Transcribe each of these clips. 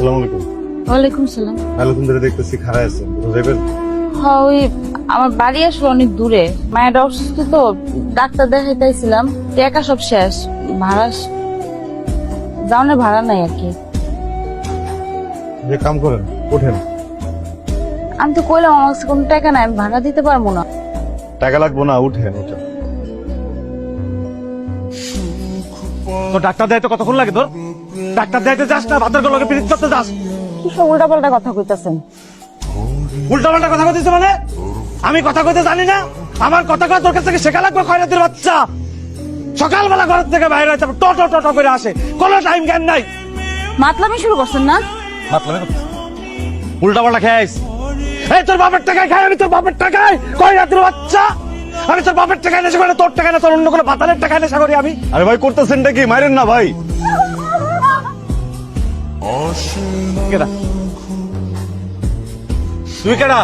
আসসালামু আলাইকুম। ওয়ালাইকুম সালাম। এতক্ষণ ধরে দেখতেছি খারাপ আছেন, কোথাও যাবেন? হ্যাঁ, ওই আমার বাড়ি আসলে অনেক দূরে, মায়ের অসুস্থ তো, ডাক্তার দেখাইতেছিলাম, টাকা সব শেষ, ভাড়া যাওয়ার ভাড়া নাই আর কি। যে কাম করেন ওঠেন। আমি তো কইলাম আমার কাছে কোনো টাকা নাই, আমি ভাড়া দিতে পারবো না। টাকা লাগবো না, উঠেন ওঠেন। তো ডাক্তার দেয় তো কতক্ষণ লাগে তোর? ডাক্তার দেয়তে যাস না, ভাতের গলাকে পিরিত করতে যাস। কি সব উল্টাপাল্টা কথা কইতাছেন? উল্টাপাল্টা কথা কইতেছে মানে? আমি কথা কইতে জানি না? আমার কথা কয় তোর কাছ থেকে শেখা লাগবে খয়রাতের বাচ্চা। সকালবেলা ঘর থেকে বাইরে হইতে ট করে আসে, কোনো টাইম জ্ঞান নাই। মাতলামি শুরু করছেন না? উল্টাপাল্টা খাইস। এই তোর বাপের টাকায় খাই, আমি তোর বাপের টাকায় খয়রাতের বাচ্চা। আমি তোর বাপের টাকায় নেশা করে, তোর টাকায় না, তোর অন্য কোনো বাতালের টাকায় নেশা করি আমি। আরে ভাই করতেছেনটা কি? মাইরেন না ভাই। কেডা? তুই কেডা?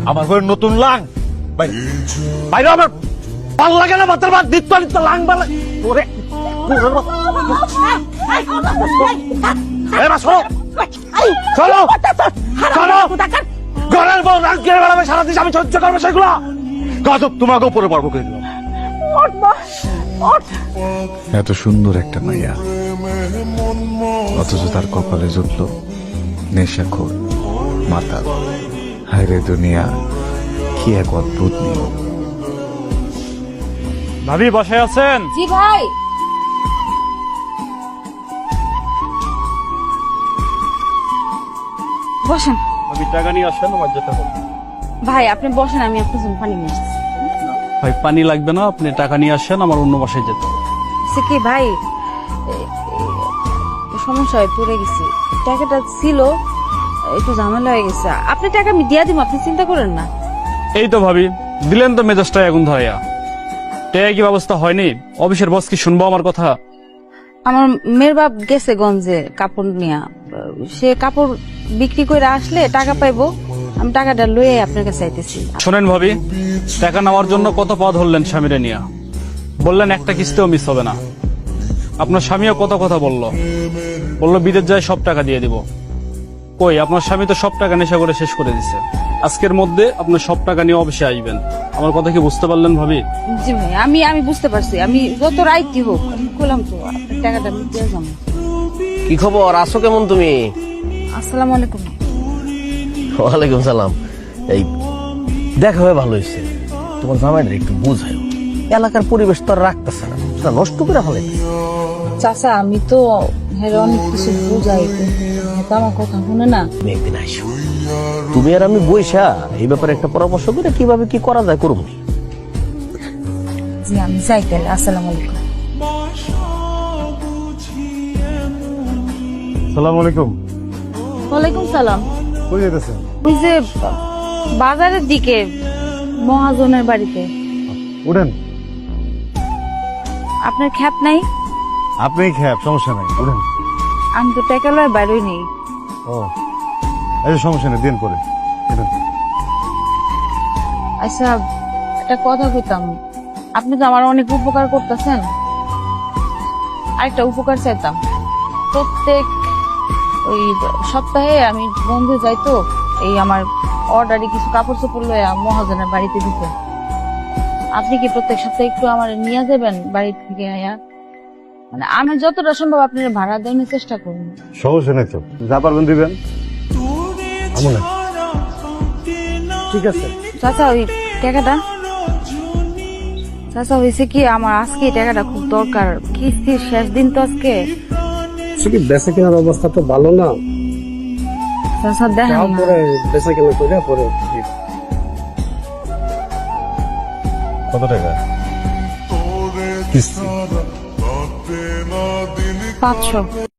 আমার ঘরে নতুন লাং বাইরে, আমার ভাল লাগে না। মাথার ভাত দিত লাং বালা ওরে। ঘরের বউ রাগ গিয়ে বেড়াবে সারাদিন, আমি সহ্য করবো সেগুলা? গজব তোমাকে উপরে পারবো কে? এত সুন্দর একটা মাইয়া, অথচ তার কপালে জুটল নেশাখোর মাতাল। হায়রে দুনিয়া, কি এক অদ্ভুত নিয়ম। ভাবি বসে আছেন? জি ভাই। বসেন ভাবি টাকা নিয়ে আসেন, আমার যেতে হবে। ভাই, আপনি বসেন, আমি আপনার জন্য পানি নিয়ে আসছি। ভাই পানি লাগবে না, আপনি টাকা নিয়ে আসেন, আমার অন্য বাসায় যেতে হবে। সে কি ভাই, সমস্যা হয়ে পড়ে গেছি, টাকাটা ছিল, একটু ঝামেলা হয়ে গেছে। আপনি টাকা আমি দিয়া দিব, আপনি চিন্তা করেন না। এই তো ভাবি দিলেন তো মেজাজটা এখন ধরাইয়া। টাকা কি ব্যবস্থা হয়নি? অফিসের বস কি শুনবো আমার কথা? আমার মেয়ের বাপ গেছে গঞ্জে কাপড় নিয়া, সে কাপড় বিক্রি করে আসলে টাকা পাইবো, আমি টাকাটা লয়ে আপনার কাছে আইতেছি। শোনেন ভাবি, টাকা নেওয়ার জন্য কত পথ ধরলেন স্বামীরে নিয়া, বললেন একটা কিস্তিও মিস হবে না। আপনার স্বামীও কত কথা বললো বিদেশ যায় সব টাকা দিয়ে দিব। কই, আপনার স্বামী তো সব টাকা নেশা করে শেষ করে দিছে। আজকের মধ্যে আপনার সব টাকা নিয়ে অফিসে আসবেন। আমার কথা কি বুঝতে পারলেন ভাবি? জি ভাই, আমি বুঝতে পারছি, আমি যত রাইতি হোক আমি কইলাম তো আপনার টাকাটা আমি দিয়ে যাবো। কি খবর, আছো কেমন তুমি? আসসালামু আলাইকুম। ওয়ালাইকুম সালাম। এই দেখা হয়ে ভালো হয়েছে। তোমার জামাইটা একটু বুঝায়, এলাকার পরিবেশ তো আর রাখতেছে না, সেটা নষ্ট করে ফেলে। চাচা, আমি তো অনেক কিছু বুঝাই, কিন্তু আমার কথা শুনে না। তুমি একদিন আইসো, তুমি আর আমি বইসা এই ব্যাপারে একটা পরামর্শ করে কিভাবে কি করা যায় করবো। জি আমি যাই তাহলে। আসসালামু আলাইকুম। আসসালামু আলাইকুম। ওয়ালাইকুম সালাম। কই যেতেছেন? ওই যে বাজারের দিকে, মহাজনের বাড়িতে। উঠেন। আপনার খ্যাপ নাই? আপনি খেয়ে সমস্যা নাই, উঠেন। আমি তো টাকা লয় বাইরই নেই। ও আচ্ছা, সমস্যা নেই, দিন পরে উঠেন। আচ্ছা, একটা কথা কইতাম, আপনি তো আমার অনেক উপকার করতেছেন, আরেকটা উপকার চাইতাম। প্রত্যেক ওই সপ্তাহে আমি বন্ধে যাই তো, এই আমার অর্ডারে কিছু কাপড় চোপড় লয়ে মহাজনের বাড়িতে দিতে। আপনি কি প্রত্যেক সপ্তাহে একটু আমার নিয়ে যাবেন বাড়ি থেকে আয়া? মানে আমি যতটা সম্ভব আপনার ভাড়া দেওয়ার চেষ্টা করুন। সমস্যা নেই তো, যা পারবেন দিবেন। আমনে ঠিক আছে। চাচা, ওই টাকাটা, চাচা হয়েছে কি, আমার আজকে এই টাকাটা খুব দরকার, কিস্তির শেষ দিন তো আজকে। বেচা কেনার অবস্থা তো ভালো না, চাচা দেখেন না। পরে বেচা কেনা করে পরে কত টাকা কিস্তি? 500।